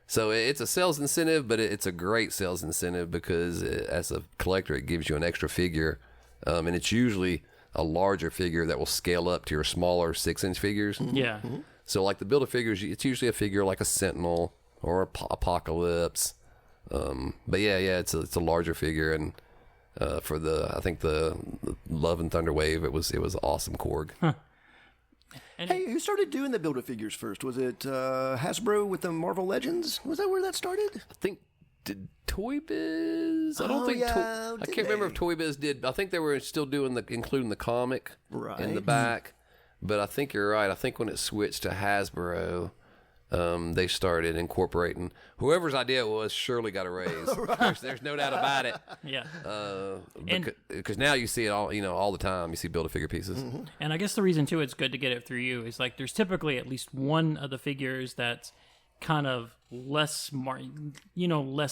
so it's a sales incentive, but it's a great sales incentive because as a collector, it gives you an extra figure, and it's usually a larger figure that will scale up to your smaller 6-inch figures. Yeah. So like the Build-A-Figures, it's usually a figure like a Sentinel or Apocalypse. But yeah, it's a larger figure, and for I think the Love and Thunder wave, it was awesome Korg. Hey, who started doing the Build-A-Figures first? Was it Hasbro with the Marvel Legends? Was that where that started? I think did Toy Biz? I don't think. I can't remember if Toy Biz did. I think they were still doing including the comic in the back. But I think you're right. I think when it switched to Hasbro, they started incorporating whoever's idea it was. Surely got a raise. There's no doubt about it. Yeah. Because now you see it all the time. You see Build-A-Figure pieces. And I guess the reason too it's good to get it through you is like there's typically at least one of the figures that's kind of less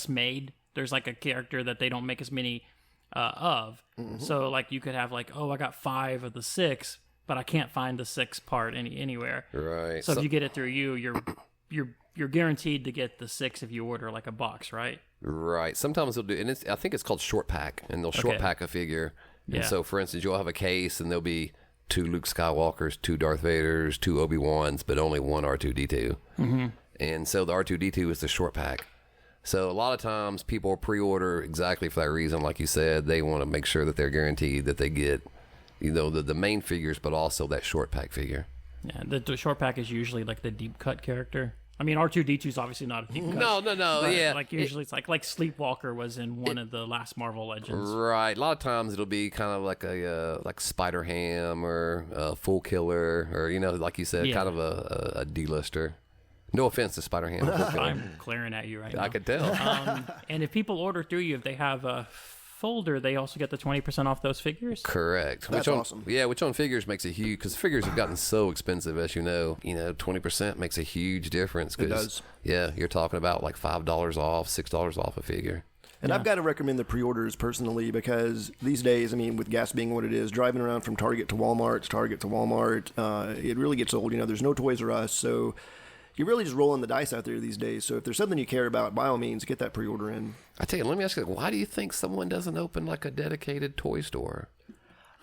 made. There's like a character that they don't make as many of. So like you could have like, I got 5 of the 6, but I can't find the 6th part anywhere. Right. So if you get it through you, you're guaranteed to get the 6 if you order like a box, right? Right. Sometimes they'll do, and I think it's called short pack, and they'll short pack a figure. And so, for instance, you'll have a case, and there'll be 2 Luke Skywalkers, 2 Darth Vaders, 2 Obi-Wans, but only 1 R2-D2. And so the R2-D2 is the short pack. So a lot of times people pre-order exactly for that reason. Like you said, they want to make sure that they're guaranteed that they get, the main figures, but also that short pack figure. Yeah, the short pack is usually like the deep cut character. I mean, R2-D2 is obviously not a deep cut. No, yeah. Like usually it's like Sleepwalker was in one of the last Marvel Legends. Right. A lot of times it'll be kind of like a Spider Ham or a Full Killer, or like you said, kind of a D-lister. No offense to Spider Ham. I'm glaring at you right now. I could tell. And if people order through you, if they have folder, they also get the 20% off those figures. Correct. That's awesome. Yeah, which on figures makes a huge, because figures have gotten so expensive, as you know. 20% makes a huge difference. It does. Yeah, you're talking about like $5 off, $6 off a figure. And I've got to recommend the pre-orders personally because these days, I mean, with gas being what it is, driving around from Target to Walmart, it really gets old. There's no Toys R Us, so you're really just rolling the dice out there these days. So if there's something you care about, by all means, get that pre-order in. I tell you, let me ask you, why do you think someone doesn't open like a dedicated toy store?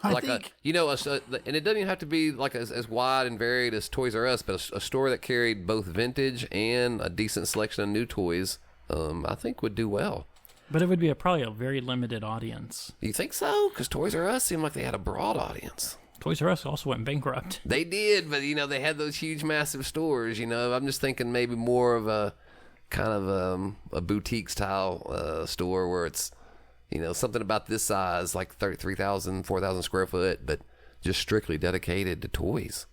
I think, and it doesn't even have to be like as wide and varied as Toys R Us, but a store that carried both vintage and a decent selection of new toys, I think would do well. But it would be probably a very limited audience. You think so? Because Toys R Us seemed like they had a broad audience. Toys R Us also went bankrupt. They did, but they had those huge, massive stores. I'm just thinking maybe more of a kind of a boutique style store where it's something about this size, like 3,000, 4,000 square foot, but just strictly dedicated to toys.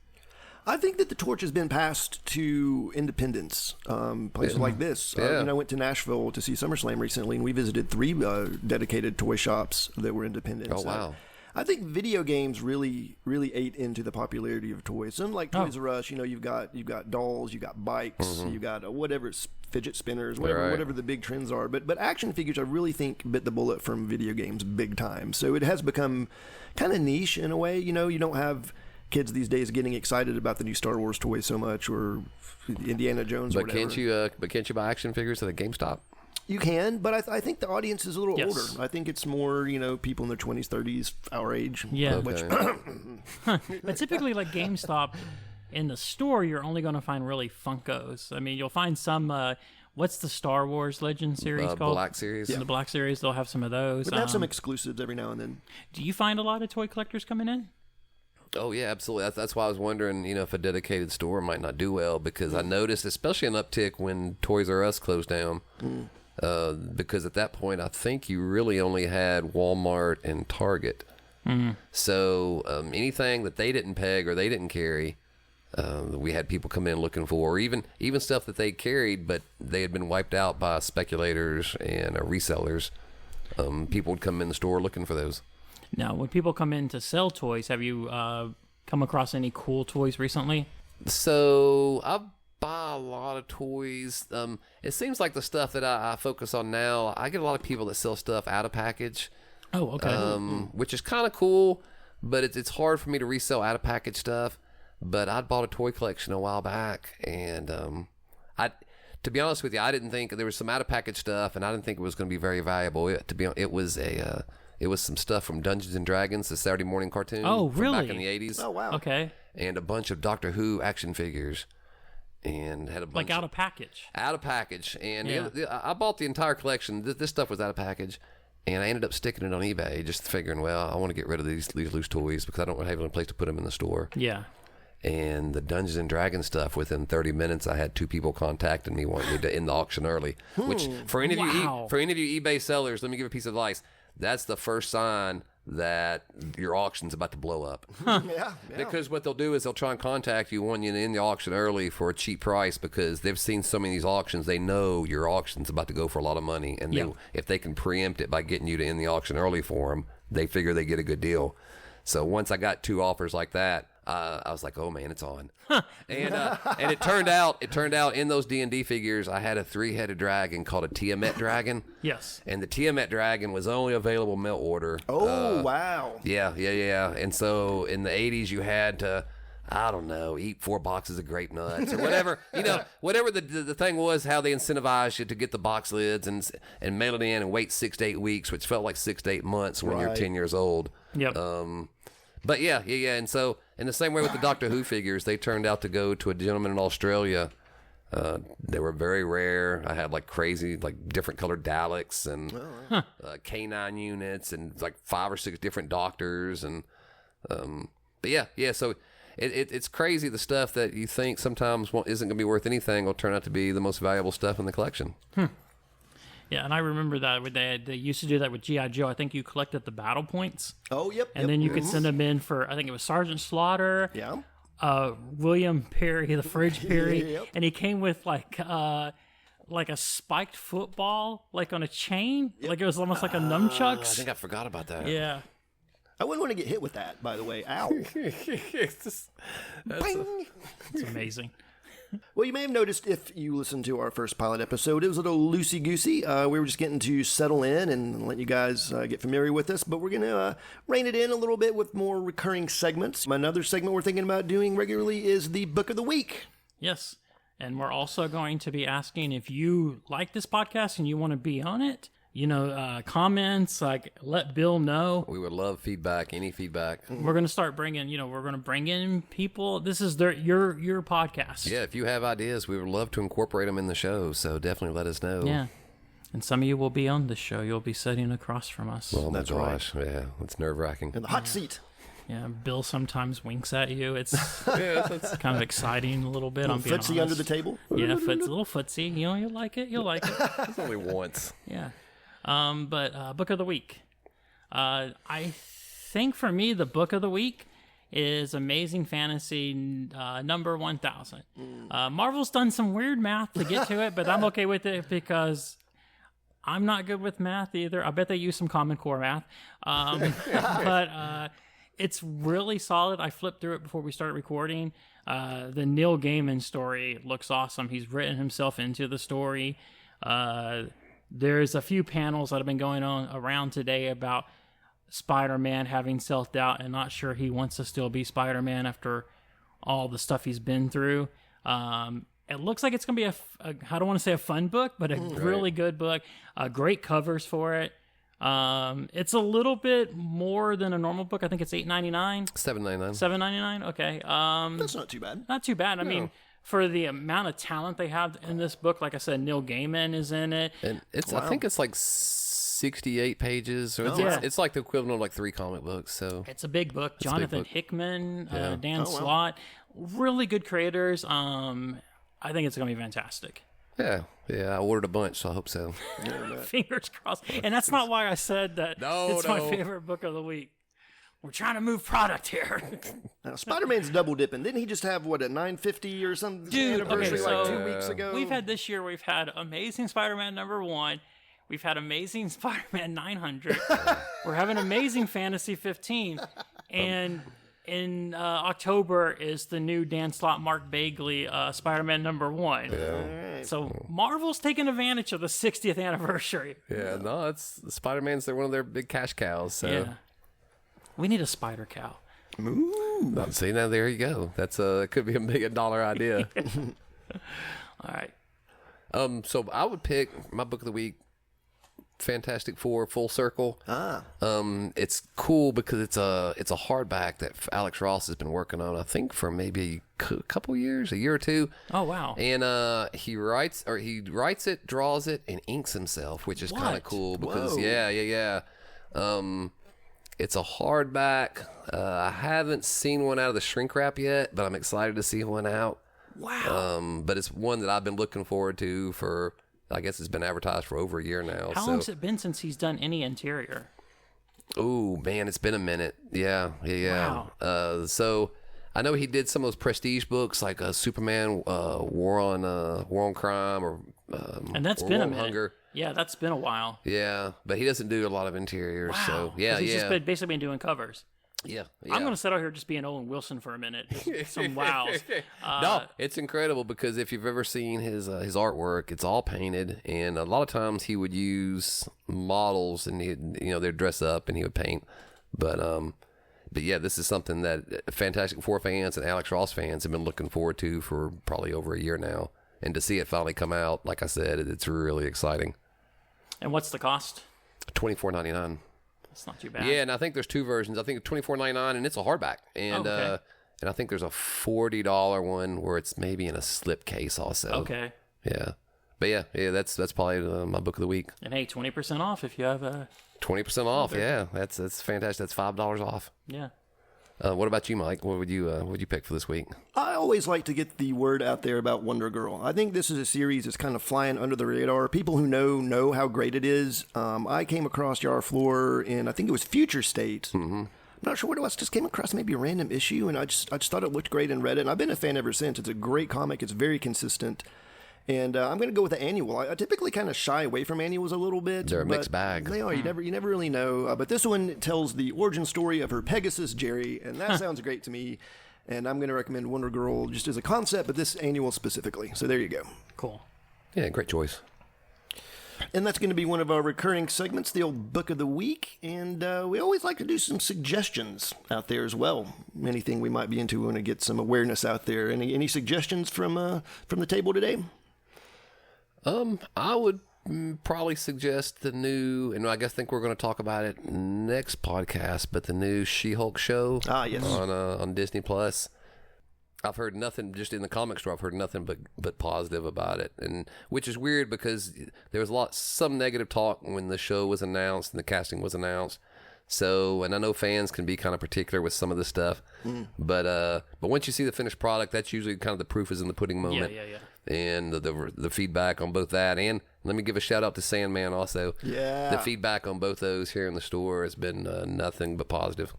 I think that the torch has been passed to independents, places like this. Yeah. I went to Nashville to see SummerSlam recently, and we visited 3 dedicated toy shops that were independent. Oh, wow. I think video games really ate into the popularity of toys. Something like Toys R Us, you've got dolls, you've got bikes, you've got whatever, fidget spinners, whatever the big trends are. But action figures, I really think, bit the bullet from video games big time. So it has become kind of niche in a way. You don't have kids these days getting excited about the new Star Wars toys so much, or Indiana Jones, or whatever. But can't you buy action figures at a GameStop? You can, but I think the audience is a little Yes. older. I think it's more, people in their 20s, 30s, our age. Yeah. Okay. But typically, like GameStop, in the store, you're only going to find really Funkos. I mean, you'll find some. What's the Star Wars Legend series called? Black Series. The Black Series, they'll have some of those. But they have some exclusives every now and then. Do you find a lot of toy collectors coming in? Oh, yeah, absolutely. That's why I was wondering, if a dedicated store might not do well, because I noticed, especially an uptick when Toys R Us closed down, because at that point, I think you really only had Walmart and Target. So anything that they didn't peg or they didn't carry, we had people come in looking for, or even stuff that they carried, but they had been wiped out by speculators and resellers. People would come in the store looking for those. Now, when people come in to sell toys, have you come across any cool toys recently? So I buy a lot of toys. It seems like the stuff that I focus on now, I get a lot of people that sell stuff out of package. Oh, okay. Which is kind of cool, but it's hard for me to resell out of package stuff. But I bought a toy collection a while back, and to be honest with you, I didn't think there was some out of package stuff, and I didn't think it was going to be very valuable. It was some stuff from Dungeons and Dragons, the Saturday morning cartoon. Oh, from really? back in the 80s. Oh, wow. Okay. And a bunch of Doctor Who action figures. And had a bunch Like out of package. Out of package. And Yeah. I bought the entire collection. This stuff was out of package. And I ended up sticking it on eBay, just figuring, well, I want to get rid of these loose toys because I don't have any place to put them in the store. Yeah. And the Dungeons and Dragons stuff, within 30 minutes, I had 2 people contacting me wanting me to end the auction early. Which, for any of you eBay sellers, let me give a piece of advice. That's the first sign that your auction's about to blow up. Yeah. Because what they'll do is they'll try and contact you, wanting you to end the auction early for a cheap price because they've seen so many of these auctions. They know your auction's about to go for a lot of money. And if they can preempt it by getting you to end the auction early for them, they figure they get a good deal. So once I got 2 offers like that, I was like, oh man, it's on. And it turned out in those D&D figures, I had a 3-headed dragon called a Tiamat dragon. Yes. And the Tiamat dragon was only available mail order. Oh, wow. Yeah. And so in the 80s, you had to, I don't know, eat 4 boxes of grape nuts or whatever. Whatever the thing was, how they incentivized you to get the box lids and mail it in and wait 6 to 8 weeks, which felt like 6 to 8 months when you're 10 years old. Yep. But yeah. And so in the same way with the Doctor Who figures, they turned out to go to a gentleman in Australia. They were very rare. I had like crazy, like different colored Daleks and K9 units and like 5 or 6 different doctors. And but yeah. So it's crazy the stuff that you think sometimes isn't going to be worth anything will turn out to be the most valuable stuff in the collection. Yeah, and I remember that they used to do that with G.I. Joe. I think you collected the battle points. Oh, yep. And then you could send them in for, I think it was Sergeant Slaughter. Yeah. William Perry, the Fridge Perry. Yep. And he came with like like a spiked football, like on a chain. Like it was almost like a nunchucks. I think I forgot about that. Yeah. I wouldn't want to get hit with that, by the way. Ow. It's Bang! It's amazing. Well, you may have noticed if you listened to our first pilot episode, it was a little loosey-goosey. We were just getting to settle in and let you guys get familiar with us, but we're going to rein it in a little bit with more recurring segments. Another segment we're thinking about doing regularly is the Book of the Week. Yes. And we're also going to be asking if you like this podcast and you want to be on it. Comments, like let Bill know. We would love feedback, any feedback. We're going to start bringing, we're going to bring in people. This is your podcast. Yeah, if you have ideas, we would love to incorporate them in the show. So definitely let us know. Yeah. And some of you will be on the show. You'll be sitting across from us. Oh my That's gosh. Right. Yeah, it's nerve-wracking. In the hot seat. Yeah, Bill sometimes winks at you. It's it's kind of exciting a little bit. I'm being Footsie honest. under the table. Yeah, a little footsie. You'll like it. You'll like it. It's only once. Yeah. But Book of the Week. I think for me, the Book of the Week is Amazing Fantasy number 1000. Marvel's done some weird math to get to it, but I'm okay with it because I'm not good with math either. I bet they use some Common Core math. But it's really solid. I flipped through it before we started recording. The Neil Gaiman story looks awesome. He's written himself into the story. There's a few panels that have been going on around today about Spider-Man having self-doubt and not sure he wants to still be Spider-Man after all the stuff he's been through. It looks like it's going to be I don't want to say a fun book, but a really good book. Great covers for it. It's a little bit more than a normal book. I think it's $8.99. $7.99. $7.99. Okay. That's not too bad. Not too bad. I mean, for the amount of talent they have in this book, like I said, Neil Gaiman is in it. And it's I think it's like 68 pages. So it's like the equivalent of like 3 comic books. So It's a big book. Jonathan Hickman, Dan wow. Slott, really good creators. I think it's going to be fantastic. yeah, I ordered a bunch, so I hope so. Fingers crossed. And that's not why I said that it's my favorite book of the week. We're trying to move product here. Now, Spider-Man's double dipping. Didn't he just have, a 950 or something anniversary so 2 weeks ago? We've had Amazing Spider-Man number 1. We've had Amazing Spider-Man 900. We're having Amazing Fantasy 15. And in October is the new Dan Slott, Mark Bagley Spider-Man number 1. Right. So Marvel's taking advantage of the 60th anniversary. Yeah, no, it's Spider-Man's one of their big cash cows. So. Yeah. We need a spider cow. Ooh. See, now there you go. That's it could be a $1 million idea. All right. So I would pick my book of the week, Fantastic Four Full Circle. It's cool because it's a hardback that Alex Ross has been working on, I think, for maybe a couple years, a year or two. Oh wow! And he writes it, draws it, and inks himself, which is kind of cool because Whoa. it's a hardback. I haven't seen one out of the shrink wrap yet, but I'm excited to see one out. Wow! But it's one that I've been looking forward to for. I guess it's been advertised for over a year now. How long's it been since he's done any interior? Oh man, it's been a minute. Yeah. Wow. So I know he did some of those prestige books like Superman, War on Crime, or And that's or been War a on minute. Hunger. Yeah, that's been a while. Yeah, but he doesn't do a lot of interiors. Wow. So 'Cause he's just basically been doing covers. Yeah. I'm going to sit out here just being Owen Wilson for a minute. Just some wows. No, it's incredible because if you've ever seen his artwork, it's all painted, and a lot of times he would use models, and they'd dress up and he would paint. But yeah, this is something that Fantastic Four fans and Alex Ross fans have been looking forward to for probably over a year now, and to see it finally come out, like I said, it's really exciting. And what's the cost? $24.99. It's not too bad. Yeah, and I think there's 2 versions. I think $24.99, and it's a hardback, and okay. And I think there's a $40 one where it's maybe in a slip case also. Okay. Yeah, but yeah, that's probably my book of the week. And hey, 20% off if you have a 20% off. Yeah, that's fantastic. That's $5 off. yeah. What about you, Mike? What would you pick for this week? I always like to get the word out there about Wonder Girl. I think this is a series that's kind of flying under the radar. People who know how great it is. I came across Yara Fleur in, I think it was Future State. Mm-hmm. I'm not sure what it was. Just came across maybe a random issue, and I just thought it looked great and read it. And I've been a fan ever since. It's a great comic. It's very consistent. And I'm going to go with the annual. I typically kind of shy away from annuals a little bit. They're a mixed but bag. They are. You never really know. But this one tells the origin story of her Pegasus Jerry, and that sounds great to me. And I'm going to recommend Wonder Girl just as a concept, but this annual specifically. So there you go. Cool. Yeah, great choice. And that's going to be one of our recurring segments, the old Book of the Week. And we always like to do some suggestions out there as well. Anything we might be into, we want to get some awareness out there. Any suggestions from the table today? I would probably suggest the new, and I think we're going to talk about it next podcast, but the new She-Hulk show yes. on Disney Plus. I've heard nothing, just in the comic store, I've heard nothing but positive about it, and which is weird because there was some negative talk when the show was announced and the casting was announced. So, and I know fans can be kind of particular with some of this stuff, but once you see the finished product, that's usually kind of the proof is in the pudding moment. Yeah. And the feedback on both that, and let me give a shout out to Sandman also. Yeah. The feedback on both those here in the store has been nothing but positive.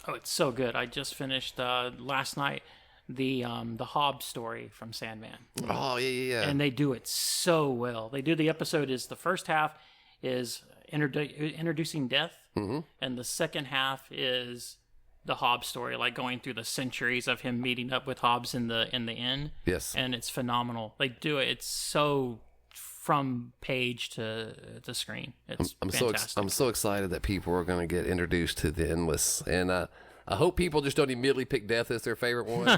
Oh, it's so good. I just finished last night the Hobbs story from Sandman. Oh, yeah. And they do it so well. They do the episode is the first half is introducing death, and the second half is the Hobbs story, like going through the centuries of him meeting up with Hobbs in the inn. Yes. And it's phenomenal. They do it. It's so from page to screen. It's fantastic. I'm so excited that people are going to get introduced to the Endless, and I hope people just don't immediately pick Death as their favorite one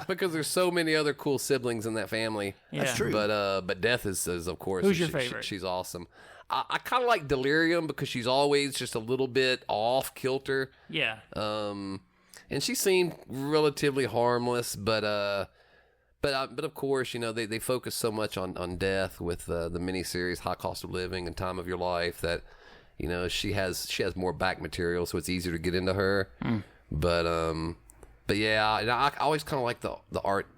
because there's so many other cool siblings in that family. Yeah. That's true. But Death is of course. Who's your favorite? She's awesome. I kind of like Delirium because she's always just a little bit off kilter. Yeah. And she seemed relatively harmless, but of course, they focus so much on death with the miniseries High Cost of Living and Time of Your Life that she has more back material, so it's easier to get into her. But yeah, and I always kind of like the art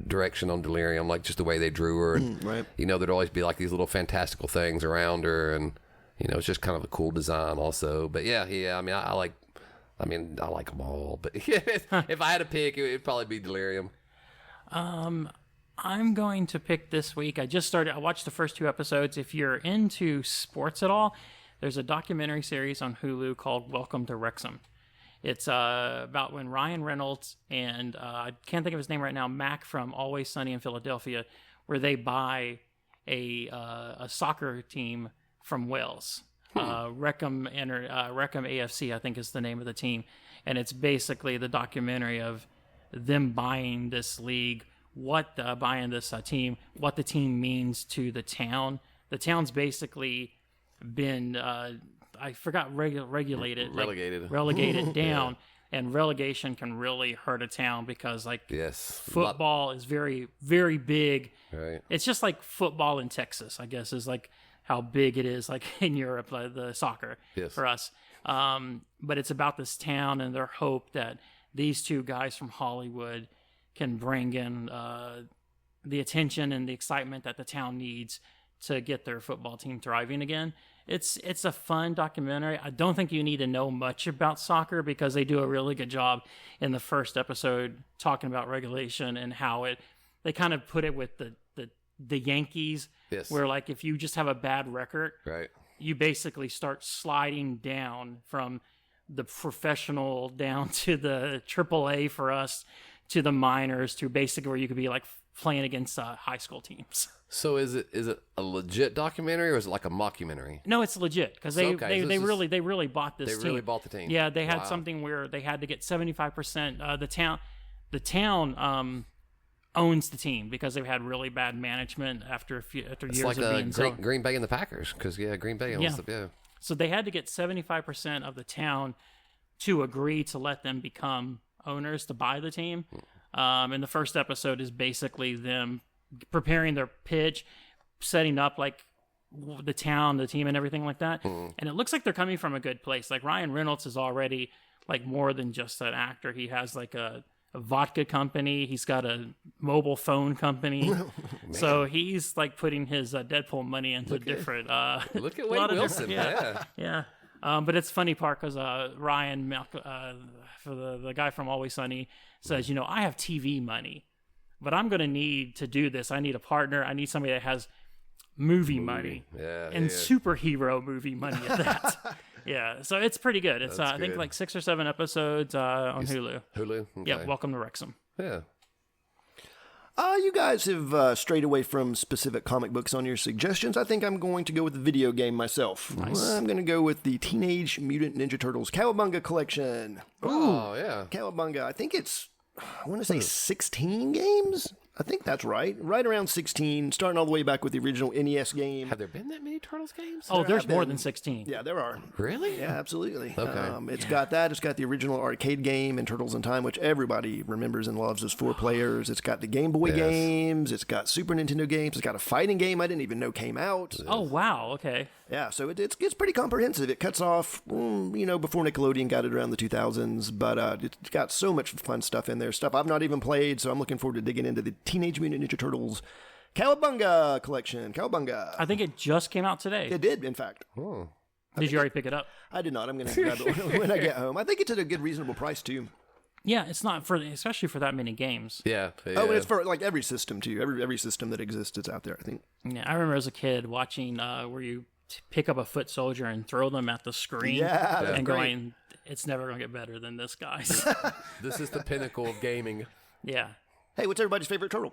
direction on Delirium, like just the way they drew her, and right. There'd always be like these little fantastical things around her, and it's just kind of a cool design also. But yeah, I like them all, but if I had to pick, it'd probably be Delirium. I'm going to pick this week. I watched the first 2 episodes. If you're into sports at all, there's a documentary series on Hulu called Welcome to Wrexham. It's about when Ryan Reynolds and I can't think of his name right now, Mac from Always Sunny in Philadelphia, where they buy a soccer team from Wales. Wrexham AFC, I think, is the name of the team, and it's basically the documentary of them buying this league, buying this team, what the team means to the town. The town's basically been I forgot relegated down, and relegation can really hurt a town because football is very, very big. Right. It's just like football in Texas, I guess, is like how big it is like in Europe, the soccer for us. But it's about this town and their hope that these 2 guys from Hollywood can bring in the attention and the excitement that the town needs to get their football team thriving again. It's a fun documentary. I don't think you need to know much about soccer because they do a really good job in the first episode talking about regulation and how they kind of put it with the Yankees, where like if you just have a bad record, right, you basically start sliding down from the professional down to the AAA for us to the minors to basically where you could be like playing against high school teams. So is it a legit documentary or is it like a mockumentary? No, it's legit because they really bought this team. They really bought the team. Yeah, they had something where they had to get 75%. The town owns the team because they've had really bad management after years like of being sold. Green Bay and the Packers because Green Bay owns the So they had to get 75% of the town to agree to let them become owners to buy the team. And the first episode is basically them preparing their pitch, setting up like the town, the team, and everything like that. And it looks like they're coming from a good place. Like Ryan Reynolds is already like more than just an actor. He has like a vodka company. He's got a mobile phone company. So he's like putting his Deadpool money into different. Look at Wade Wilson. Yeah. But it's funny part because Ryan, for the guy from Always Sunny, says, I have TV money, but I'm going to need to do this. I need a partner. I need somebody that has movie money and superhero movie money at that. Yeah, so it's pretty good. It's I think like 6 or 7 episodes on Hulu. Hulu? Okay. Yeah, welcome to Wrexham. Yeah. You guys have strayed away from specific comic books on your suggestions. I think I'm going to go with the video game myself. Nice. I'm going to go with the Teenage Mutant Ninja Turtles Cowabunga collection. Oh, yeah. Cowabunga. I think it's, I want to say 16 games? I think that's right. Right around 16, starting all the way back with the original NES game. Have there been that many Turtles games? Oh, there's have more been. than 16. Yeah, there are. Really? Yeah, absolutely. Okay. It's got that. It's got the original arcade game and Turtles in Time, which everybody remembers and loves as 4 players. It's got the Game Boy games. It's got Super Nintendo games. It's got a fighting game I didn't even know came out. Oh, wow. Okay. Yeah, so it's pretty comprehensive. It cuts off, before Nickelodeon got it around the 2000s, but it's got so much fun stuff in there. Stuff I've not even played, so I'm looking forward to digging into the Teenage Mutant Ninja Turtles Cowabunga collection. Cowabunga. I think it just came out today. It did, in fact. Oh. Did you already pick it up? I did not. I'm going to grab it when I get home. I think it's at a good, reasonable price, too. Yeah, it's not especially for that many games. Yeah. Oh, and it's for like every system, too. Every system that exists is out there, I think. Yeah, I remember as a kid watching where you pick up a foot soldier and throw them at the screen. Yeah, that's and great. going, it's never going to get better than this, guys. This is the pinnacle of gaming. Yeah. Hey, what's everybody's favorite turtle?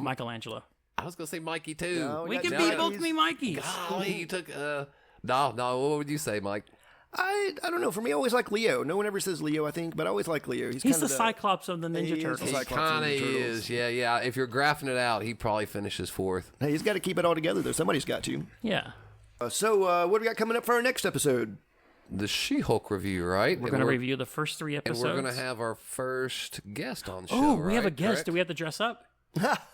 Michelangelo. I was going to say Mikey, too. No, We got can Johnny's. be both me Mikeys. Golly, you took... No, what would you say, Mike? I don't know. For me, I always like Leo. No one ever says Leo, I think, but I always like Leo. He's kinda the Cyclops of the He Ninja is Turtles. the He Cyclops kind of and the Turtles. is. Yeah. If you're graphing it out, he probably finishes 4th. Hey, he's got to keep it all together, though. Somebody's got to. Yeah. So, what do we got coming up for our next episode? The She-Hulk review, right? We're going to review the first 3 And episodes. we're going to have our first guest on the show, Oh, we have a right? guest. Correct? Do we have to dress up?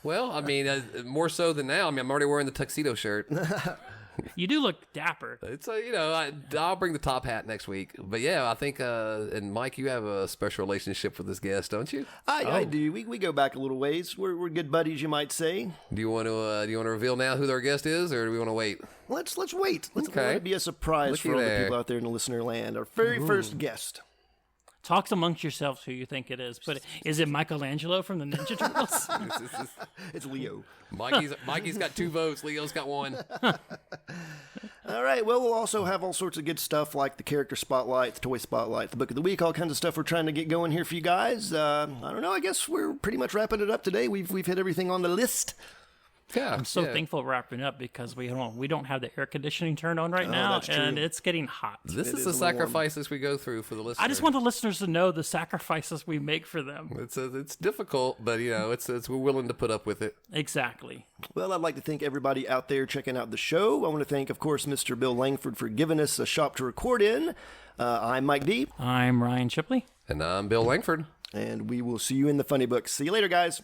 Well, I mean, more so than now. I mean, I'm already wearing the tuxedo shirt. You do look dapper. It's I'll bring the top hat next week. But yeah, I think and Mike, you have a special relationship with this guest, don't you? I do. We go back a little ways. We're good buddies, you might say. Do you want to reveal now who our guest is, or do we want to wait? Let's wait. Let's Okay. let it be a surprise Looky for all the there. people out there in the listener land. Our very first guest. Talk amongst yourselves who you think it is. But is it Michelangelo from the Ninja Turtles? It's Leo. Mikey's got 2 votes. Leo's got 1. All right. Well, we'll also have all sorts of good stuff like the character spotlight, the toy spotlight, the book of the week, all kinds of stuff we're trying to get going here for you guys. I don't know. I guess we're pretty much wrapping it up today. We've hit everything on the list. Yeah, I'm so thankful we're wrapping up because we don't have the air conditioning turned on right now, that's true. and it's getting hot. This is is the a little warm. sacrifices we go through for the listeners. I just want the listeners to know the sacrifices we make for them. It's difficult, but we're willing to put up with it. Exactly. Well, I'd like to thank everybody out there checking out the show. I want to thank, of course, Mr. Bill Langford for giving us a shop to record in. I'm Mike D, I'm Ryan Shipley. And I'm Bill Langford. and we will see you in the funny books. See you later, guys.